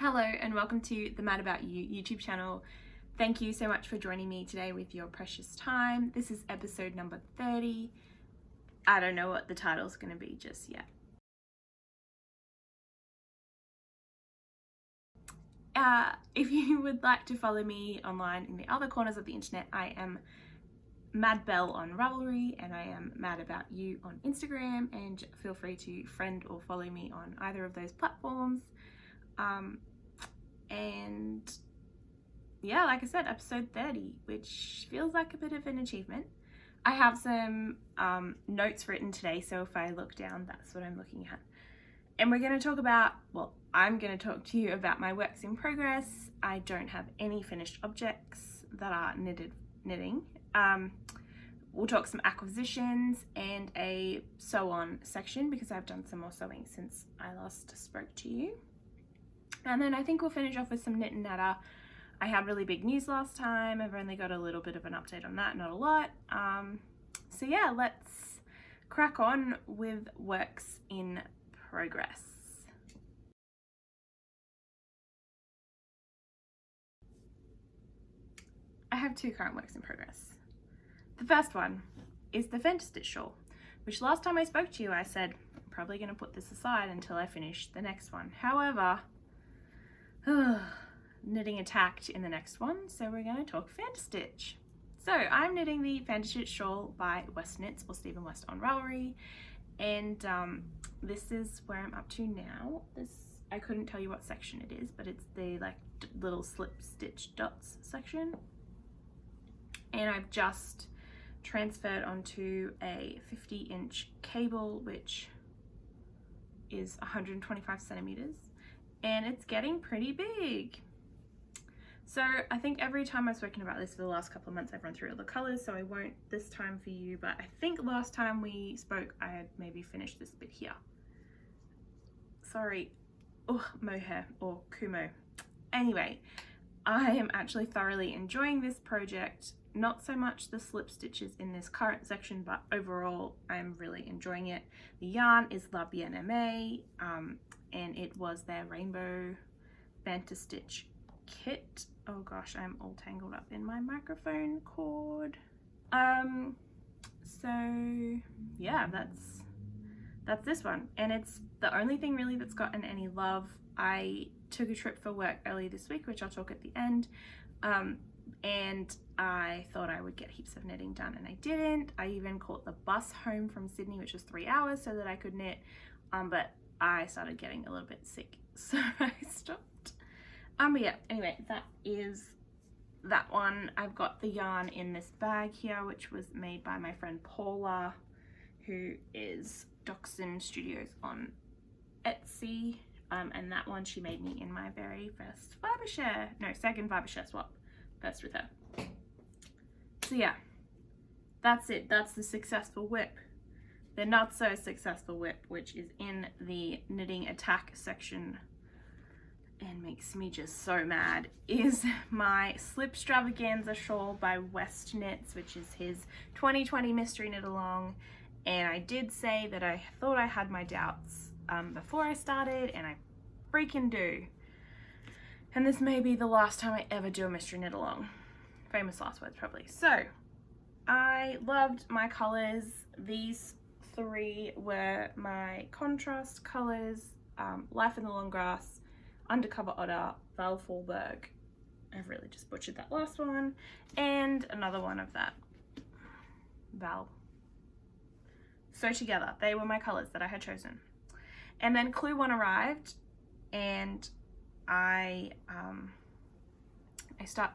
Hello and welcome to the Mad About You YouTube channel. Thank you so much for joining me today with your precious time. This is episode number 30. I don't know what the title's going to be just yet. If you would like to follow me online in the other corners of the internet, I am Madbell on Ravelry and I am Mad About You on Instagram, and feel free to friend or follow me on either of those platforms. And yeah, like I said, episode 30, which feels like a bit of an achievement. I have some notes written today, so if I look down, that's what I'm looking at. And we're going to talk about, well, I'm going to talk to you about my works in progress. I don't have any finished objects that are knitting. We'll talk some acquisitions and a sew on section because I've done some more sewing since I last spoke to you. And then I think we'll finish off with some knit and natter. I had really big news last time. I've only got a little bit of an update on that, not a lot. So yeah, let's crack on with works in progress. I have two current works in progress. The first one is the Fender Stitch shawl, which last time I spoke to you I said I'm probably going to put this aside until I finish the next one. However, knitting attacked in the next one, so we're going to talk Fender Stitch. So I'm knitting the Fender Stitch shawl by Westknits or Stephen West on Ravelry, and this is where I'm up to now. I couldn't tell you what section it is, but it's the little slip stitch dots section, and I've just transferred onto a 50-inch cable, which is 125 centimeters. And it's getting pretty big. So I think every time I've spoken about this for the last couple of months, I've run through all the colors, so I won't this time for you, but I think last time we spoke I had maybe finished this bit here. Sorry, mohair or Kumo. Anyway, I am actually thoroughly enjoying this project. Not so much the slip stitches in this current section, but overall I'm really enjoying it. The yarn is La Bien-Aimée, and it was their rainbow banter stitch kit. Oh gosh, I'm all tangled up in my microphone cord. So yeah, that's this one, and it's the only thing really that's gotten any love. I took a trip for work early this week, which I'll talk at the end, and I thought I would get heaps of knitting done, and I didn't. I even caught the bus home from Sydney, which was 3 hours, so that I could knit, but I started getting a little bit sick, so I stopped. But yeah, anyway, that is that one. I've got the yarn in this bag here, which was made by my friend Paula, who is Dachshund Studios on Etsy, and that one she made me in my very first second fiber share swap, first with her. So yeah, that's it. That's the successful whip. The not so successful whip, which is in the knitting attack section and makes me just so mad, is my Slipstravaganza shawl by Westknits, which is his 2020 mystery knit along. And I did say that I thought I had my doubts before I started, and I freaking do. And this may be the last time I ever do a mystery knit along. Famous last words probably. So I loved my colors. These three were my contrast colors: Life in the Long Grass, Undercover Otter, Val Fallberg. I've really just butchered that last one, and another one of that Val. So together they were my colors that I had chosen. And then Clue 1 arrived, and I start,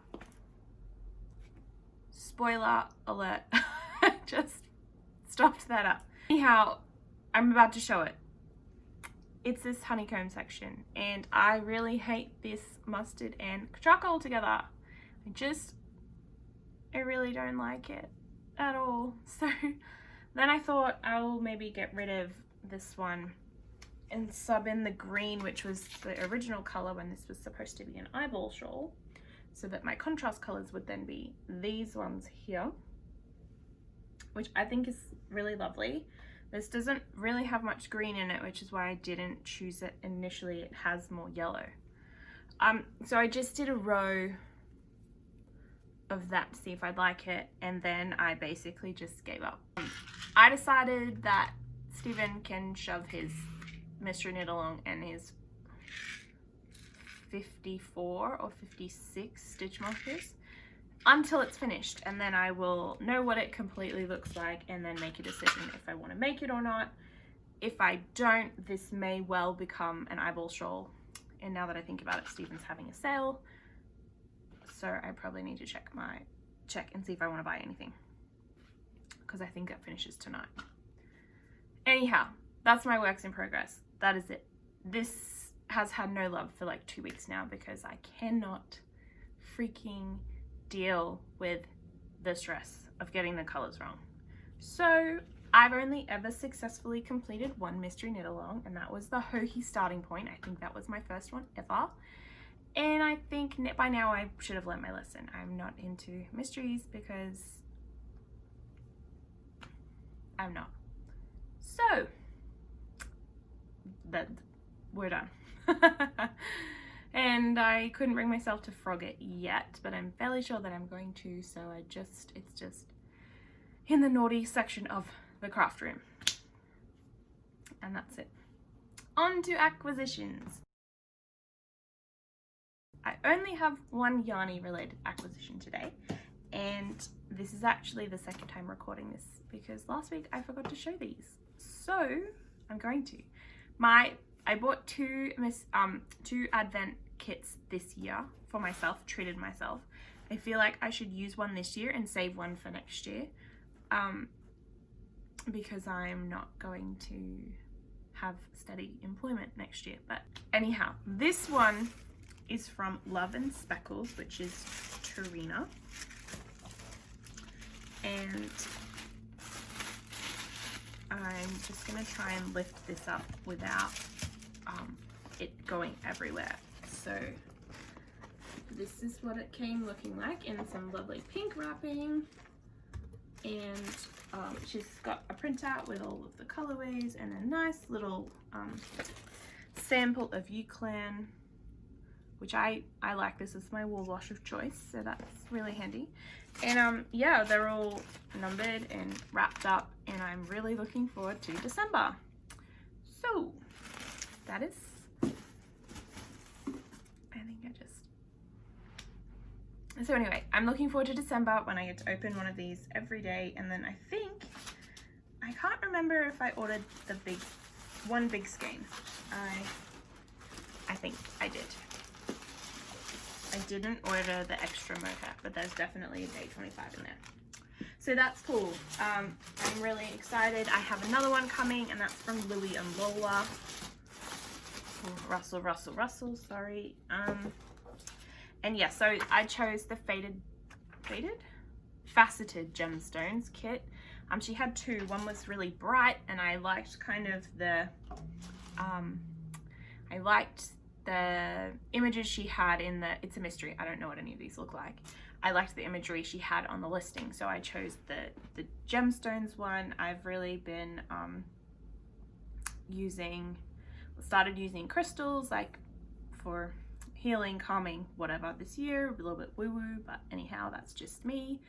spoiler alert, I just stopped that up. Anyhow, I'm about to show it. It's this honeycomb section, and I really hate this mustard and charcoal together. I really don't like it at all. So then I thought I'll maybe get rid of this one and sub in the green, which was the original color when this was supposed to be an eyeball shawl, so that my contrast colors would then be these ones here, which I think is really lovely. This doesn't really have much green in it, which is why I didn't choose it initially. It has more yellow. So I just did a row of that to see if I'd like it, and then I basically just gave up. I decided that Stephen can shove his mystery knit along and his 54 or 56 stitch markers until it's finished, and then I will know what it completely looks like and then make a decision if I want to make it or not. If I don't, this may well become an eyeball shawl, and now that I think about it, Stephen's having a sale, so I probably need to check and see if I want to buy anything, because I think that finishes tonight. Anyhow, that's my works in progress. That is it. This has had no love for like 2 weeks now because I cannot freaking deal with the stress of getting the colors wrong. So I've only ever successfully completed one mystery knit along, and that was the Hohi starting point. I think that was my first one ever. And I think by now I should have learned my lesson. I'm not into mysteries because I'm not. So we're done. And I couldn't bring myself to frog it yet, but I'm fairly sure that I'm going to, so it's just in the naughty section of the craft room. And that's it. On to acquisitions. I only have one yarny related acquisition today, and this is actually the second time recording this because last week I forgot to show these. So I'm going to. I bought two advent kits this year for myself, treated myself. I feel like I should use one this year and save one for next year, because I'm not going to have steady employment next year. But anyhow, this one is from Love and Speckles, which is Tarina, and I'm just gonna try and lift this up without it going everywhere. So this is what it came looking like in some lovely pink wrapping, and she's got a printout with all of the colorways and a nice little sample of Ewe Clan, which I like. This is my wool wash of choice, so that's really handy. And yeah, they're all numbered and wrapped up, and I'm really looking forward to December. So that is, so anyway, I'm looking forward to December when I get to open one of these every day, and then I can't remember if I ordered the one big skein. I think I did. I didn't order the extra mocha, but there's definitely a day 25 in there. So that's cool. I'm really excited. I have another one coming, and that's from Louie and Lola. Russell, sorry. And yeah, so I chose the faceted gemstones kit. She had two. One was really bright, and I liked kind of the, I liked the images she had in the, it's a mystery, I don't know what any of these look like. I liked the imagery she had on the listing, so I chose the gemstones one. I've really been started using crystals like for healing, calming, whatever this year, a little bit woo-woo, but anyhow, that's just me.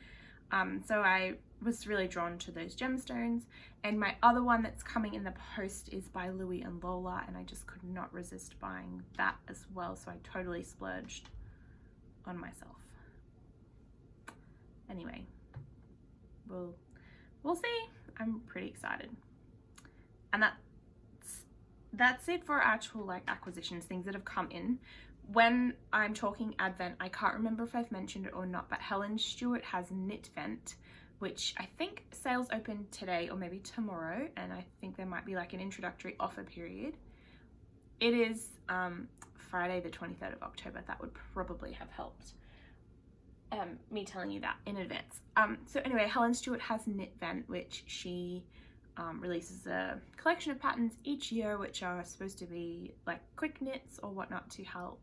So I was really drawn to those gemstones, and my other one that's coming in the post is by Louie and Lola, and I just could not resist buying that as well, so I totally splurged on myself. Anyway, we'll see. I'm pretty excited. And that's it for actual like acquisitions, things that have come in. When I'm talking Advent, I can't remember if I've mentioned it or not, but Helen Stewart has Knit Vent, which I think sales open today or maybe tomorrow, and I think there might be like an introductory offer period. It is Friday the 23rd of October. That would probably have helped me telling you that in advance. So anyway, Helen Stewart has Knit Vent, which she releases a collection of patterns each year, which are supposed to be like quick knits or whatnot to help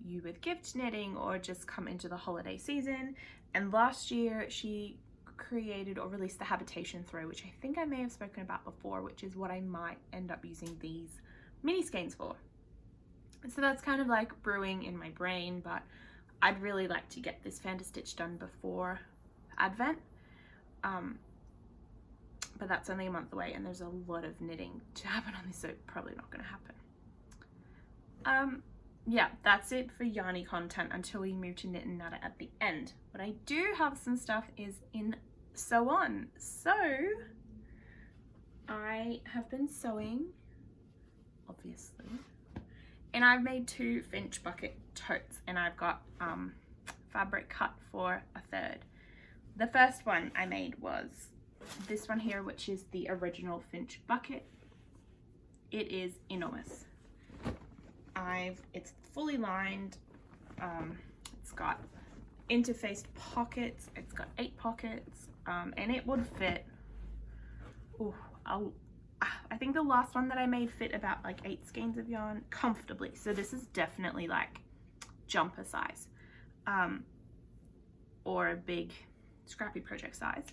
you with gift knitting or just come into the holiday season. And last year she created or released the Habitation Throw, which I think I may have spoken about before, which is what I might end up using these mini skeins for. So that's kind of like brewing in my brain, but I'd really like to get this fan to stitch done before Advent. But that's only a month away and there's a lot of knitting to happen on this, so probably not going to happen. Yeah, that's it for yarny content until we move to knit and natter at the end. What I do have some stuff is in sew on. So I have been sewing, obviously, and I've made 2 Finch bucket totes, and I've got fabric cut for a third. The first one I made was this one here, which is the original Finch bucket. It is enormous. It's fully lined. It's got interfaced pockets. It's got 8 pockets, and it would fit. I think the last one that I made fit about like 8 skeins of yarn comfortably. So this is definitely like jumper size, or a big scrappy project size.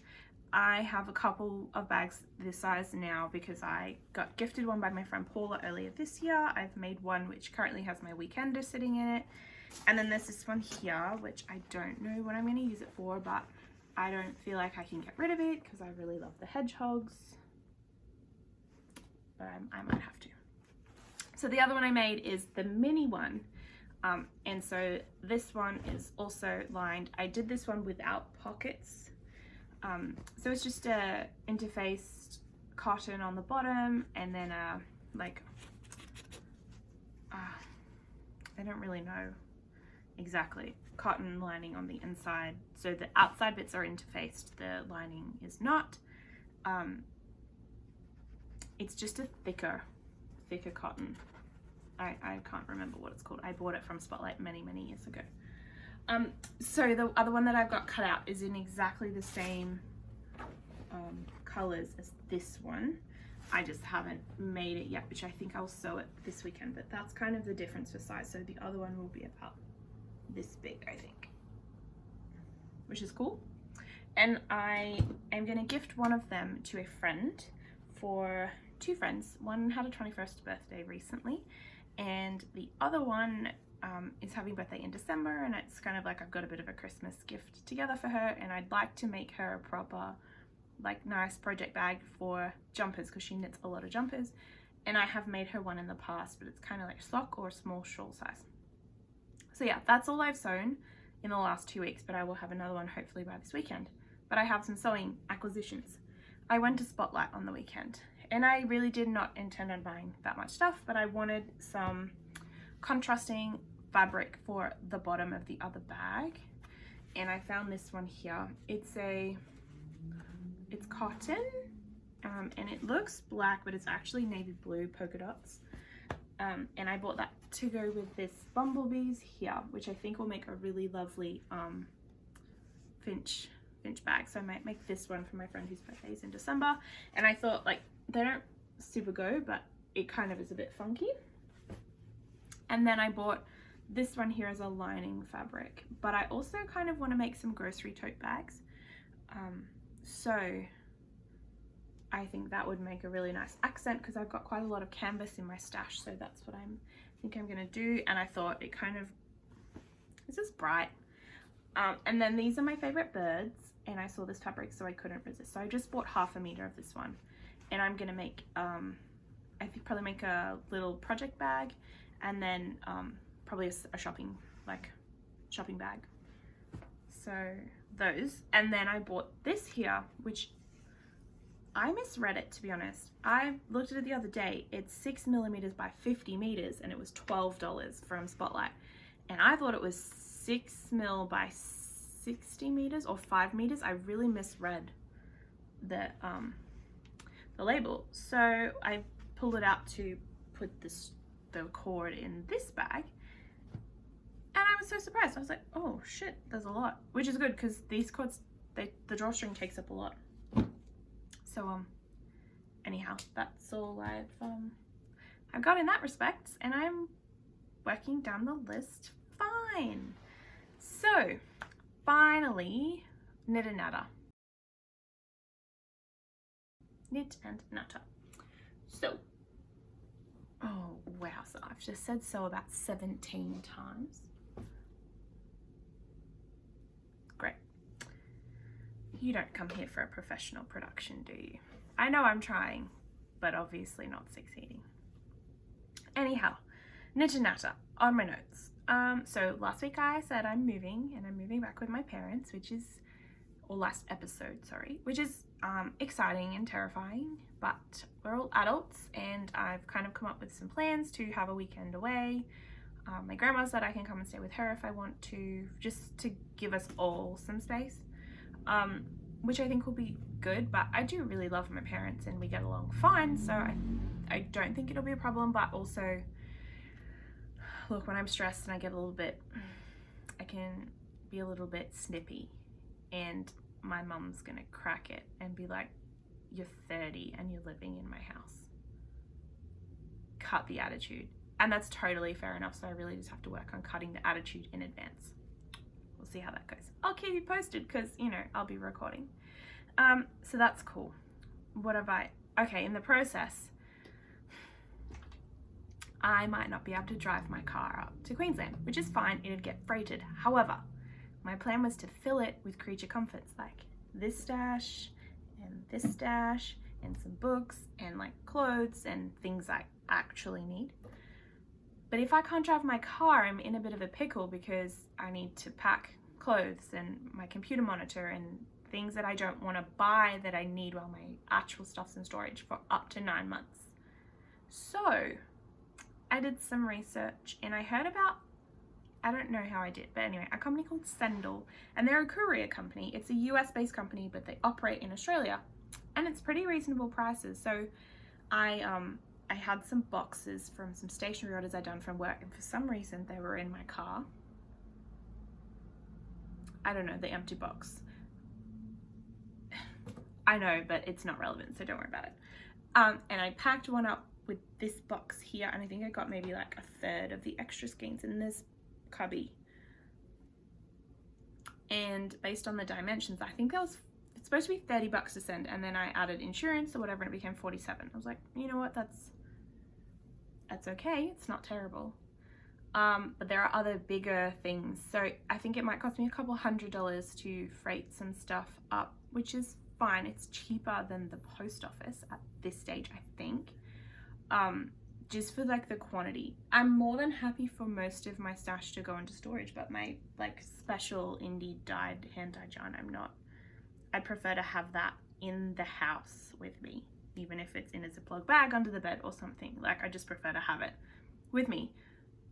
I have a couple of bags this size now because I got gifted one by my friend Paula earlier this year. I've made one which currently has my weekender sitting in it. And then there's this one here, which I don't know what I'm going to use it for, but I don't feel like I can get rid of it because I really love the hedgehogs. But I might have to. So the other one I made is the mini one. And so this one is also lined. I did this one without pockets. So it's just a interfaced cotton on the bottom, and then I don't really know exactly, cotton lining on the inside. So the outside bits are interfaced, the lining is not. It's just a thicker cotton. I can't remember what it's called. I bought it from Spotlight many years ago. So the other one that I've got cut out is in exactly the same colors as this one. I just haven't made it yet, which I think I'll sew it this weekend, but that's kind of the difference for size. So the other one will be about this big, I think, which is cool. And I am going to gift one of them to a friend, for 2 friends. One had a 21st birthday recently, and the other one is having birthday in December, and it's kind of like I've got a bit of a Christmas gift together for her, and I'd like to make her a proper like nice project bag for jumpers because she knits a lot of jumpers, and I have made her one in the past, but it's kind of like sock or small shawl size. So yeah, that's all I've sewn in the last 2 weeks, but I will have another one hopefully by this weekend. But I have some sewing acquisitions. I went to Spotlight on the weekend, and I really did not intend on buying that much stuff, but I wanted some contrasting fabric for the bottom of the other bag, and I found this one here. It's cotton, and it looks black, but it's actually navy blue polka dots, and I bought that to go with this bumblebees here, which I think will make a really lovely Finch bag. So I might make this one for my friend whose birthday is in December, and I thought, like, they don't super go, but it kind of is a bit funky. And then I bought this one here as a lining fabric, but I also kind of want to make some grocery tote bags. So I think that would make a really nice accent because I've got quite a lot of canvas in my stash, so that's what I think I'm going to do. And I thought it kind of, this is bright. And then these are my favorite birds, and I saw this fabric so I couldn't resist. So I just bought 1/2 meter of this one, and I'm going to make, I think probably make a little project bag, and then probably a shopping bag. So those, and then I bought this here, which I misread it, to be honest. I looked at it the other day. It's 6 millimeters by 50 meters, and it was $12 from Spotlight, and I thought it was 6 mil by 60 meters or 5 meters. I really misread the label, so I pulled it out to put the cord in this bag, and I was so surprised. I was like, oh shit, there's a lot, which is good because these cords, the drawstring takes up a lot. So anyhow, that's all I've got in that respect, and I'm working down the list fine. So finally, knit and natter. Knit and natter. So Oh, wow. So I've just said so about 17 times. Great. You don't come here for a professional production, do you? I know I'm trying, but obviously not succeeding. Anyhow, NATTER on my notes. So last week I said I'm moving, and I'm moving back with my parents, or last episode, sorry, which is exciting and terrifying, but we're all adults, and I've kind of come up with some plans to have a weekend away. My grandma said I can come and stay with her if I want to, just to give us all some space, which I think will be good. But I do really love my parents and we get along fine, so I don't think it'll be a problem. But also, look, when I'm stressed and I can be a little bit snippy, and my mum's gonna crack it and be like, you're 30 and you're living in my house. Cut the attitude. And that's totally fair enough, so I really just have to work on cutting the attitude in advance. We'll see how that goes. I'll keep you posted because, I'll be recording. So that's cool. Okay, in the process, I might not be able to drive my car up to Queensland, which is fine, it'd get freighted. However, my plan was to fill it with creature comforts like this stash and some books and like clothes and things I actually need. But if I can't drive my car, I'm in a bit of a pickle because I need to pack clothes and my computer monitor and things that I don't want to buy that I need while my actual stuff's in storage for up to 9 months. So I did some research and I heard about, I don't know how I did, but anyway, a company called Sendle, and they're a courier company. It's a US based company, but they operate in Australia, and it's pretty reasonable prices. So I had some boxes from some stationery orders I'd done from work, and for some reason they were in my car. I don't know, the empty box. I know, but it's not relevant, so don't worry about it. And I packed one up with this box here, and I think I got maybe like a third of the extra skeins in this cubby. And based on the dimensions, I think it's supposed to be $30 to send, and then I added insurance or whatever and it became $47. I was like, you know what, that's okay, it's not terrible. But there are other bigger things, so I think it might cost me a couple $100 to freight some stuff up, which is fine. It's cheaper than the post office at this stage, I think, just for like the quantity. I'm more than happy for most of my stash to go into storage, but my like special indie hand-dyed yarn, I'd prefer to have that in the house with me, even if it's in a Ziploc bag under the bed or something. Like, I just prefer to have it with me.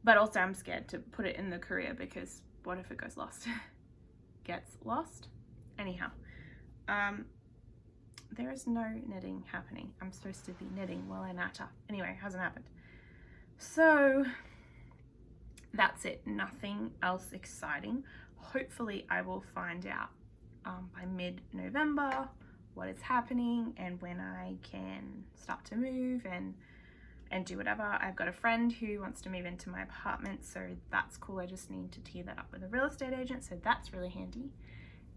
But also I'm scared to put it in the courier because what if it goes lost? Gets lost? Anyhow, there is no knitting happening. I'm supposed to be knitting while I natter. Anyway, it hasn't happened. So that's it. Nothing else exciting. Hopefully I will find out by mid-November what is happening and when I can start to move and do whatever. I've got a friend who wants to move into my apartment, so that's cool. I just need to tee that up with a real estate agent, so that's really handy.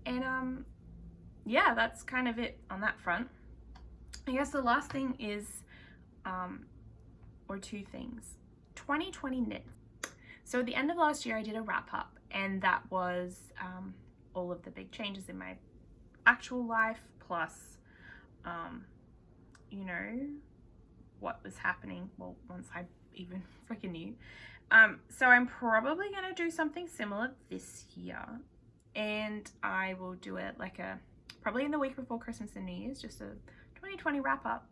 And yeah, that's kind of it on that front. I guess the last thing is, or two things, 2020 knits. So at the end of last year I did a wrap up, and that was all of the big changes in my actual life, plus what was happening, well, once I even freaking knew. So I'm probably gonna do something similar this year, and I will do it like probably in the week before Christmas and New Year's, just a 2020 wrap up.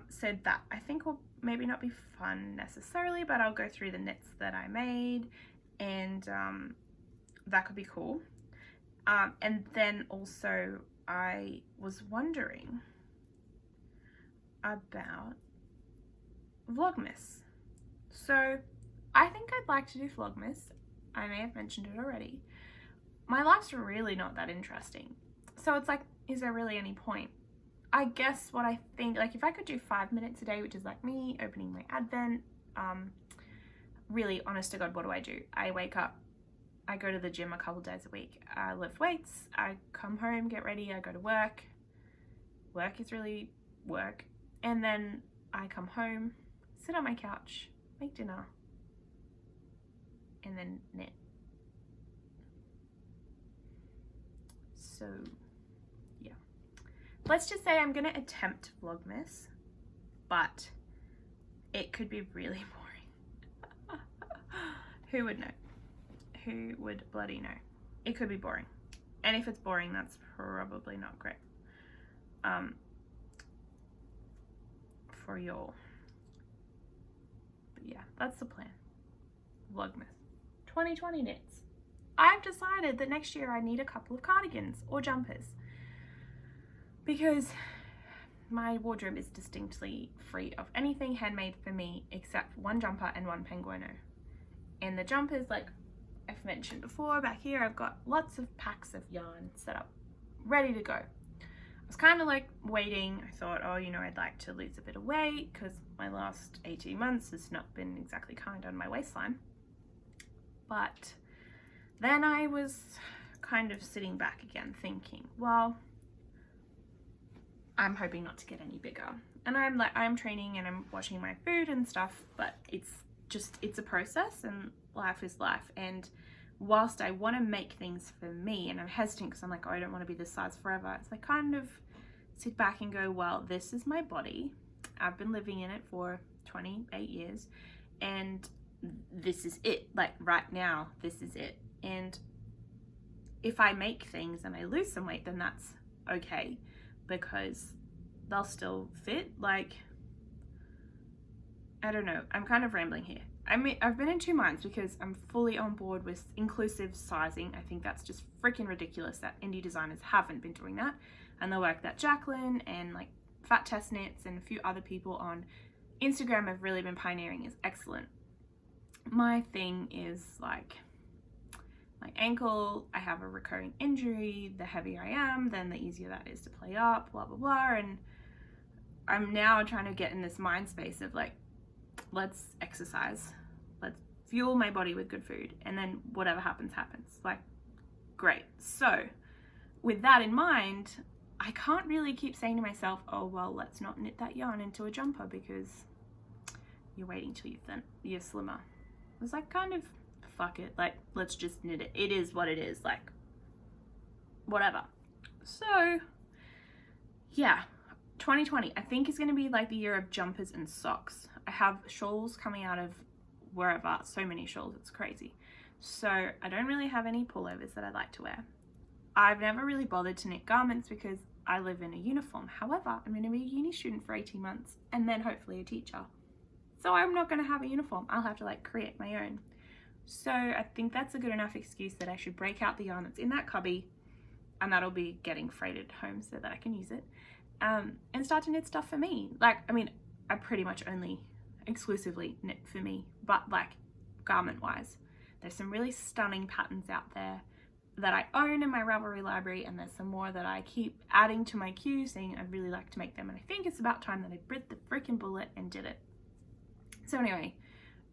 So that I think will maybe not be fun necessarily, but I'll go through the knits that I made, and that could be cool. And then also I was wondering about Vlogmas. So I think I'd like to do Vlogmas. I may have mentioned it already. My life's really not that interesting. So it's like, is there really any point? I guess what I think, like if I could do 5 minutes a day, which is like me opening my Advent, really honest to God, what do? I wake up, I go to the gym a couple days a week, I lift weights, I come home, get ready, I go to work. Work is really work. And then I come home, sit on my couch, make dinner, and then knit. So yeah, let's just say I'm gonna attempt Vlogmas, but it could be really boring. Who would know? Who would bloody know? It could be boring, and if it's boring, that's probably not great for y'all. But yeah, that's the plan. Vlogmas 2020 knits. I've decided that next year I need a couple of cardigans or jumpers because my wardrobe is distinctly free of anything handmade for me except one jumper and one penguino. And the jumpers, like I've mentioned before, back here I've got lots of packs of yarn set up, ready to go. I was kind of like waiting. I thought, oh, you know, I'd like to lose a bit of weight because my last 18 months has not been exactly kind on my waistline. But then I was kind of sitting back again thinking, well, I'm hoping not to get any bigger. And I'm training and I'm watching my food and stuff, but it's a process and life is life. And whilst I want to make things for me, and I'm hesitant because I'm like, oh, I don't want to be this size forever. It's like kind of sit back and go, well, this is my body. I've been living in it for 28 years and this is it. Like right now, this is it. And if I make things and I lose some weight, then that's okay because they'll still fit. Like, I don't know. I'm kind of rambling here. I mean, I've been in two minds because I'm fully on board with inclusive sizing. I think that's just freaking ridiculous that indie designers haven't been doing that. And the work that Jacqueline and like Fat Test Knits and a few other people on Instagram have really been pioneering is excellent. My thing is like my ankle, I have a recurring injury. The heavier I am, then the easier that is to play up, blah, blah, blah. And I'm now trying to get in this mind space of like, let's exercise, let's fuel my body with good food, and then whatever happens, happens. Like, great. So with that in mind, I can't really keep saying to myself, oh, well, let's not knit that yarn into a jumper because you're waiting till you're slimmer. I was like, kind of, fuck it. Like, let's just knit it. It is what it is. Like, whatever. So, yeah. 2020, I think, is going to be like the year of jumpers and socks. I have shawls coming out of wherever, so many shawls, it's crazy. So I don't really have any pullovers that I like to wear. I've never really bothered to knit garments because I live in a uniform. However, I'm going to be a uni student for 18 months and then hopefully a teacher. So I'm not going to have a uniform. I'll have to like create my own. So I think that's a good enough excuse that I should break out the yarn that's in that cubby, and that'll be getting freighted home so that I can use it. And start to knit stuff for me. Like, I mean, I pretty much only exclusively knit for me, but like garment wise, there's some really stunning patterns out there that I own in my Ravelry library, and there's some more that I keep adding to my queue saying I'd really like to make them, and I think it's about time that I bit the freaking bullet and did it. So anyway,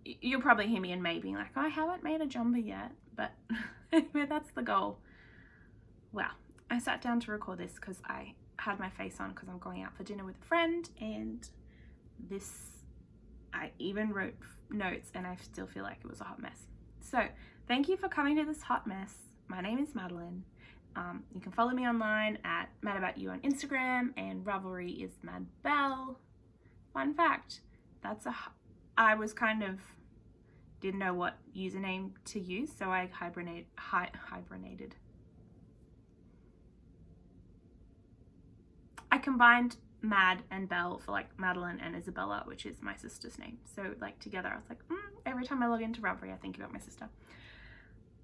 you'll probably hear me in May being like, oh, I haven't made a jumper yet, but that's the goal. Well, I sat down to record this because I had my face on because I'm going out for dinner with a friend, and I even wrote notes and I still feel like it was a hot mess. So thank you for coming to this hot mess. My name is Madeleine. You can follow me online at Mad About Ewe on Instagram, and Ravelry is Madbell. Fun fact, I was kind of didn't know what username to use, so I hibernated. I combined Mad and Bell for like Madeleine and Isabella, which is my sister's name. So like together I was like, every time I log into Ravelry I think about my sister,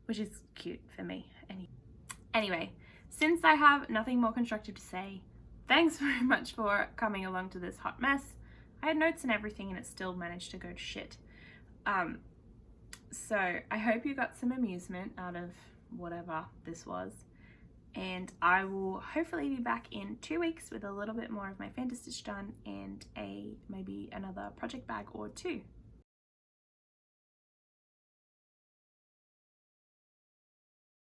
which is cute for me. Anyway, since I have nothing more constructive to say, thanks very much for coming along to this hot mess. I had notes and everything and it still managed to go to shit. So I hope you got some amusement out of whatever this was. And I will hopefully be back in 2 weeks with a little bit more of my Fantasy Stitch done and maybe another project bag or two.